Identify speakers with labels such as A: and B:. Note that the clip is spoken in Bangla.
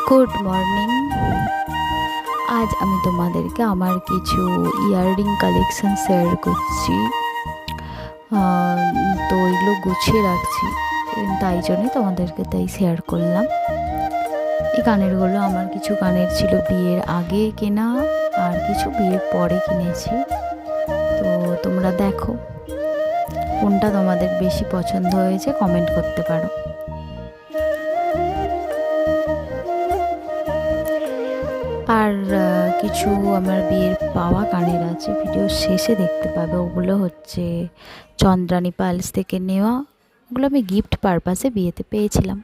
A: Good morning. আজ আমি তোমাদেরকে আমার কিছু ইয়াররিং কালেকশন শেয়ার করছি। তো এগুলো গুছিয়ে রাখছি, তাই জন্যে তোমাদেরকে শেয়ার করলাম। এই কানেরগুলো আমার কিছু কানের ছিল বিয়ের আগে কেনা, আর কিছু বিয়ের পরে কিনেছি। তো তোমরা দেখো কোনটা তোমাদের বেশি পছন্দ হয়েছে, কমেন্ট করতে পারো। আর কিছু আমার বিয়ের পাওয়া কানের আছে, ভিডিও শেষে দেখতে পাবে। ওগুলো হচ্ছে চন্দ্রানী পালস থেকে নেওয়া, ওগুলো আমি গিফট পারপাসে বিয়েতে পেয়েছিলাম।